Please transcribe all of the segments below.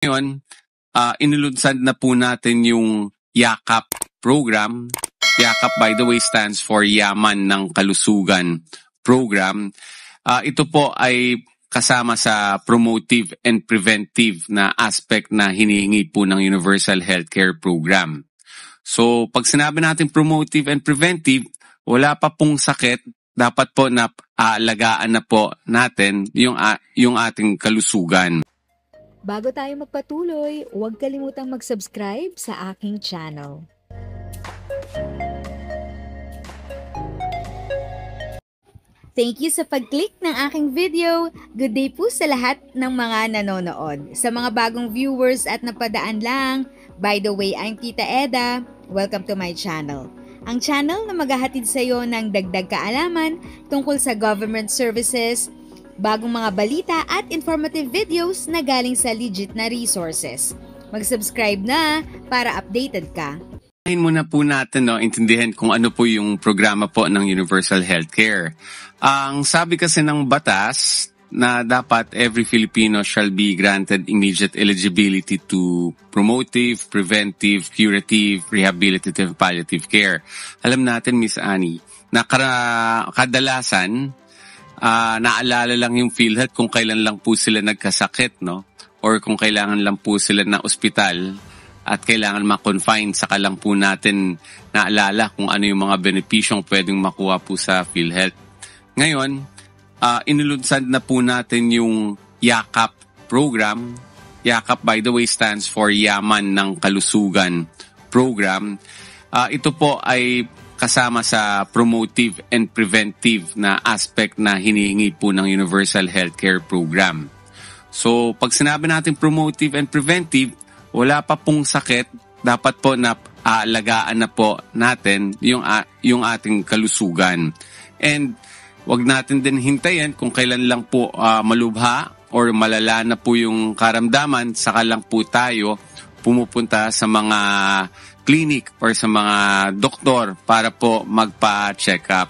Ngayon, inulunsad na po natin yung YAKAP program. YAKAP, by the way, stands for Yaman ng Kalusugan program. Ito po ay kasama sa promotive and preventive na aspect na hinihingi po ng Universal Healthcare Program. So, pag sinabi natin promotive and preventive, wala pa pong sakit, dapat po na aalagaan na po natin yung ating kalusugan. Bago tayo magpatuloy, huwag kalimutang mag-subscribe sa aking channel. Thank you sa pag-click ng aking video. Good day po sa lahat ng mga nanonood. Sa mga bagong viewers at napadaan lang, by the way, I'm Tita Eda. Welcome to my channel. Ang channel na maghahatid sa iyo ng dagdag kaalaman tungkol sa government services, bagong mga balita at informative videos na galing sa legit na resources. Mag-subscribe na para updated ka. Muna po natin intindihan kung ano po yung programa po ng Universal Healthcare. Ang sabi kasi ng batas na dapat every Filipino shall be granted immediate eligibility to promotive, preventive, curative, rehabilitative, palliative care. Alam natin, Miss Annie, na kadalasan naalala lang yung PhilHealth kung kailan lang po sila nagkasakit, no? Or kung kailangan lang po sila na ospital at kailangan ma-confine, saka lang po natin naalala kung ano yung mga benepisyong pwedeng makuha po sa PhilHealth. Ngayon, inulunsad na po natin yung YAKAP program. YAKAP, by the way, stands for Yaman ng Kalusugan program. Ito po ay kasama sa promotive and preventive na aspect na hinihingi po ng Universal Healthcare Program. So, pag sinabi natin promotive and preventive, wala pa pong sakit, dapat po na aalagaan na po natin yung ating kalusugan. And wag natin din hintayin kung kailan lang po malubha or malala na po yung karamdaman, saka lang po tayo pumupunta sa mga clinic or sa mga doktor para po magpa-check up.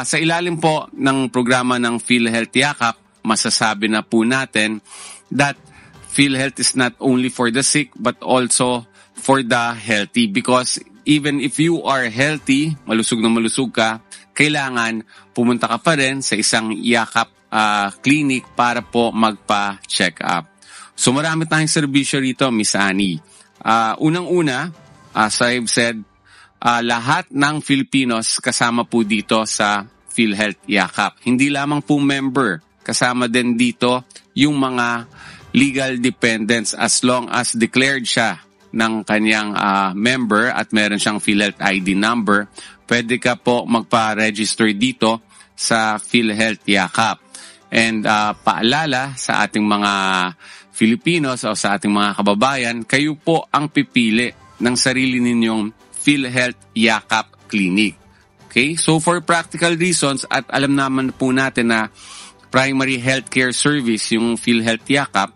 Sa ilalim po ng programa ng PhilHealth YAKAP, masasabi na po natin that PhilHealth is not only for the sick but also for the healthy, because even if you are healthy, malusog na malusog ka, kailangan pumunta ka pa rin sa isang YAKAP clinic para po magpa-check up. So marami tayong serbisyo rito, Miss Annie. Unang-una, as I've said, lahat ng Filipinos kasama po dito sa PhilHealth YAKAP. Hindi lamang po member, kasama din dito yung mga legal dependents as long as declared siya ng kanyang member at meron siyang PhilHealth ID number, pwede ka po magpa-register dito sa PhilHealth YAKAP. And paalala sa ating mga Filipinos o sa ating mga kababayan, kayo po ang pipili ng sarili ninyong PhilHealth YAKAP Clinic. Okay? So for practical reasons, at alam naman po natin na primary healthcare service yung PhilHealth YAKAP,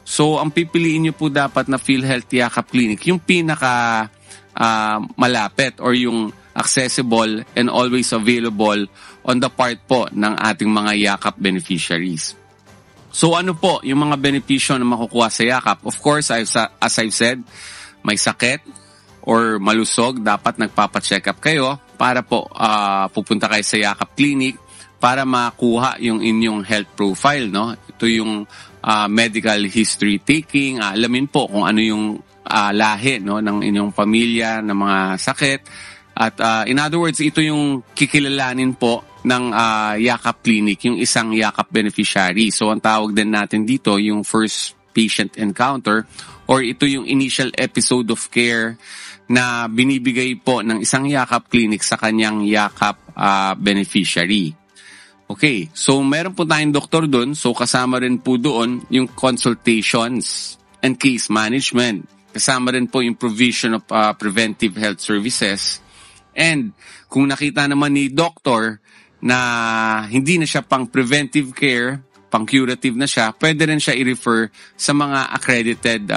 so ang pipiliin nyo po dapat na PhilHealth YAKAP Clinic, yung pinaka malapit or yung accessible and always available on the part po ng ating mga YAKAP beneficiaries. So ano po yung mga benepisyo na makukuha sa YAKAP? Of course, as I've said, may sakit or malusog, dapat nagpapacheck up kayo para po pupunta kayo sa YAKAP Clinic para makuha yung inyong health profile, no? Ito yung medical history taking, alamin po kung ano yung lahi, no, ng inyong pamilya ng mga sakit. At in other words, ito yung kikilalanin po ng YAKAP Clinic, yung isang YAKAP beneficiary. So ang tawag din natin dito yung first patient encounter, or ito yung initial episode of care na binibigay po ng isang YAKAP Clinic sa kanyang YAKAP beneficiary. Okay, so meron po tayong doktor doon, so kasama rin po doon yung consultations and case management. Kasama rin po yung provision of preventive health services. And kung nakita naman ni doktor na hindi na siya pang preventive care, pang curative na siya, pwede rin siya i-refer sa mga accredited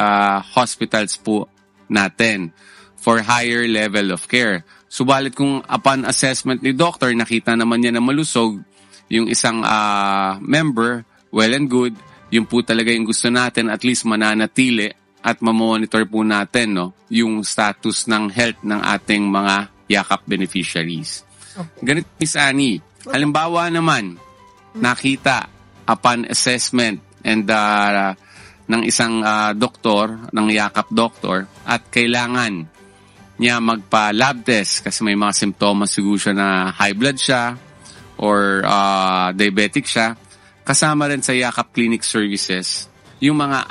hospitals po natin for higher level of care. Subalit kung upon assessment ni doctor, nakita naman niya na malusog yung isang member, well and good, Yun po talaga yung gusto natin, at least mananatili at mamonitor po natin, no, yung status ng health ng ating mga yakap beneficiaries. Okay. Ganito, Miss Annie, halimbawa naman, nakita upon assessment and ng isang doktor, ng yakap doktor, at kailangan niya magpa-lab test kasi may mga simptomas siguro siya na high blood siya or diabetic siya. Kasama rin sa yakap clinic services yung mga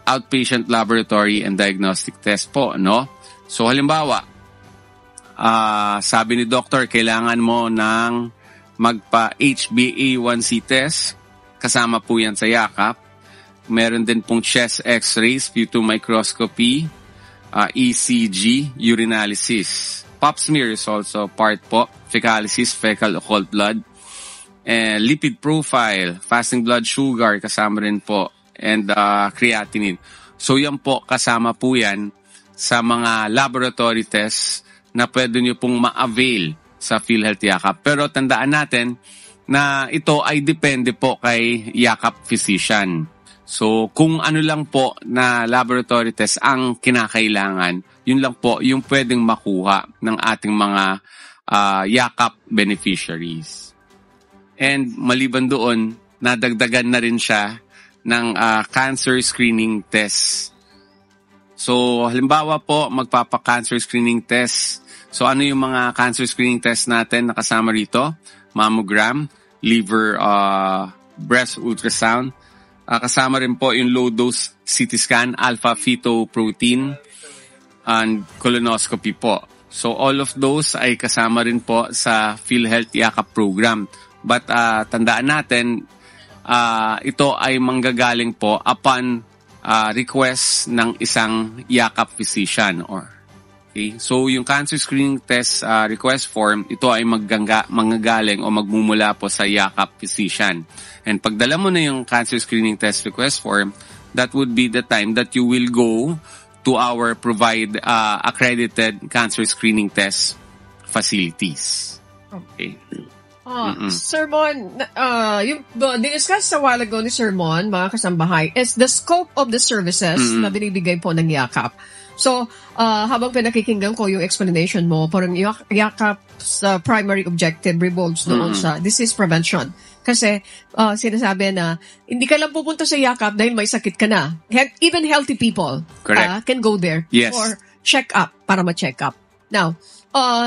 outpatient laboratory and diagnostic test po, no? So halimbawa, sabi ni doctor, kailangan mo ng magpa-HbA1c test. Kasama po yan sa yakap. Meron din pong chest x-rays, fetal microscopy, ECG, urinalysis. Pap smear is also part po. Fecalysis, fecal occult blood. And lipid profile, fasting blood sugar, kasama rin po. And creatinine. So yan po, kasama po yan sa mga laboratory tests na pwede nyo pong ma-avail sa PhilHealth Yakap. Pero tandaan natin na ito ay depende po kay yakap physician. So kung ano lang po na laboratory test ang kinakailangan, yun lang po yung pwedeng makuha ng ating mga yakap beneficiaries. And maliban doon, nadagdagan na rin siya ng cancer screening test. So halimbawa po, magpapa-cancer screening test. So ano yung mga cancer screening test natin na kasama rito? Mammogram, liver, breast ultrasound. Kasama rin po yung low-dose CT scan, alpha-fetoprotein, and colonoscopy po. So all of those ay kasama rin po sa PhilHealth Yakap program. But tandaan natin, ito ay manggagaling po upon request ng isang yakap physician. Okay? So yung cancer screening test request form, ito ay manggagaling o magmumula po sa yakap physician. And pagdala mo na yung cancer screening test request form, that would be the time that you will go to our accredited cancer screening test facilities. Okay. Sir Mon, yung diniscuss sa while ago ni Sir Mon, mga kasambahay, is the scope of the services na binibigay po ng yakap. So, habang pinakikinggan ko yung explanation mo, parang yakap's primary objective revolves doon sa disease prevention. Kasi sinasabi na hindi ka lang pupunta sa yakap dahil may sakit ka na. Even healthy people can go there for check-up, para ma-check up. Now,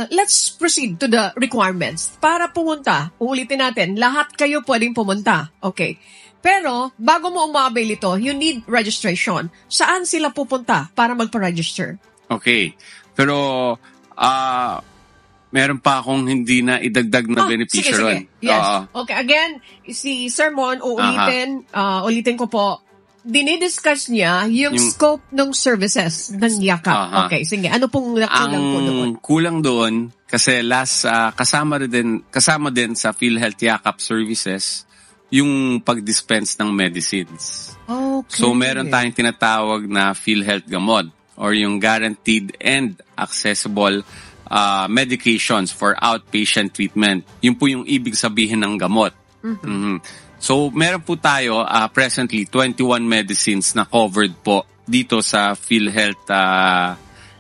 let's proceed to the requirements. Para pumunta, ulitin natin, lahat kayo pwedeng pumunta. Okay. Pero, bago mo umavail ito, you need registration. Saan sila pupunta para magpa-register? Okay. Pero, meron pa akong hindi na idagdag na beneficiary. Sige. Yes. Okay. Again, si Sir Mon, ulitin ko po, dinidiscuss niya yung scope ng services ng yakap. Okay, sige. Ano pong nakulang po doon? Ang kulang doon, kasi kasama din sa PhilHealth Yakap services, yung pag-dispense ng medicines. Okay. So, meron tayong tinatawag na PhilHealth Gamot or yung guaranteed and accessible medications for outpatient treatment. Yun po yung ibig sabihin ng gamot. So, meron po tayo presently 21 medicines na covered po dito sa PhilHealth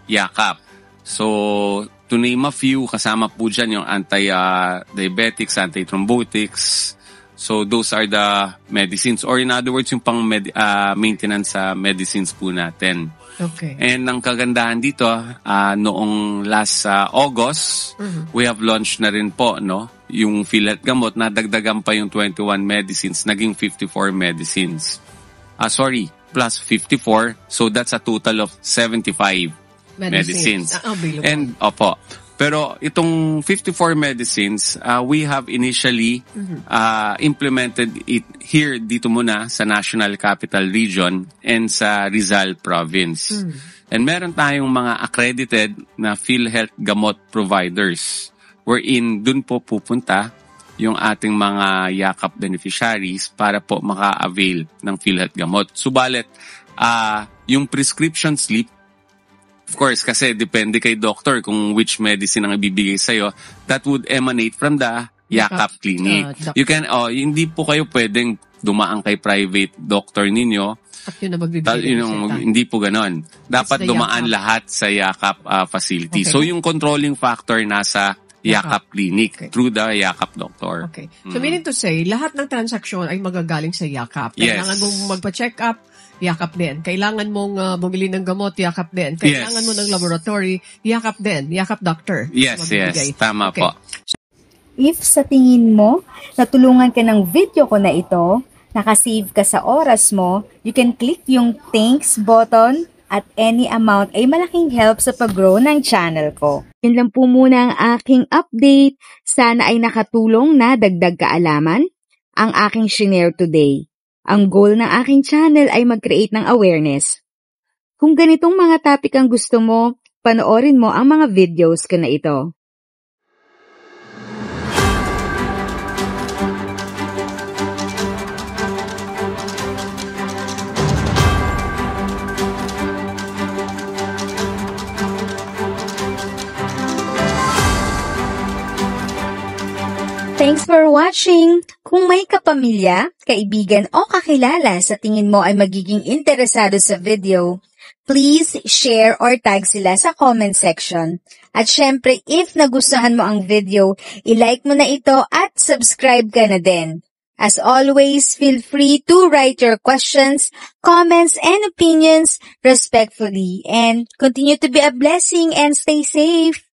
Yakap. So, to name a few, kasama po dyan yung anti-diabetics, anti-thrombotics. So, those are the medicines. Or in other words, yung pang maintenance medicines po natin. Okay. And ang kagandahan dito, noong last August, we have launched na rin po, no? Yung PhilHealth Gamot, nadagdagan pa yung 21 medicines, naging 54 medicines. Plus 54. So, that's a total of 75 medicines. And, pero itong 54 medicines, we have initially implemented it here dito muna sa National Capital Region and sa Rizal Province. And meron tayong mga accredited na PhilHealth Gamot providers wherein dun po pupunta yung ating mga yakap beneficiaries para po maka-avail ng PhilHealth Gamot. Subalit, yung prescription slip, of course, kasi depende kay doctor kung which medicine ang ibibigay sa'yo, that would emanate from the Yakap Clinic. You can, hindi po kayo pwedeng dumaan kay private doctor ninyo. At yun na magbibigay Hindi po ganon. Dapat dumaan lahat sa Yakap facility. Okay. So yung controlling factor nasa Yakap Clinic through the Yakap doctor. Okay. So meaning to say, lahat ng transaksyon ay magagaling sa Yakap. Kailangan mong magpa-check up, Yakap din. Kailangan mong bumili ng gamot, Yakap din. Kailangan mo ng laboratory, Yakap din. Yakap doctor. Yes. Tama po. If sa tingin mo, natulungan ka ng video ko na ito, nakasave ka sa oras mo, you can click yung thanks button at any amount ay malaking help sa pag-grow ng channel ko. Yun lang po muna ang aking update. Sana ay nakatulong na dagdag kaalaman ang aking shinare today. Ang goal ng aking channel ay mag-create ng awareness. Kung ganitong mga topic ang gusto mo, panoorin mo ang mga videos ko na ito. Thanks for watching! Kung may kapamilya, kaibigan o kakilala sa tingin mo ay magiging interesado sa video, please share or tag sila sa comment section. At syempre, if nagustuhan mo ang video, i-like mo na ito at subscribe ka na din. As always, feel free to write your questions, comments, and opinions respectfully. And continue to be a blessing and stay safe!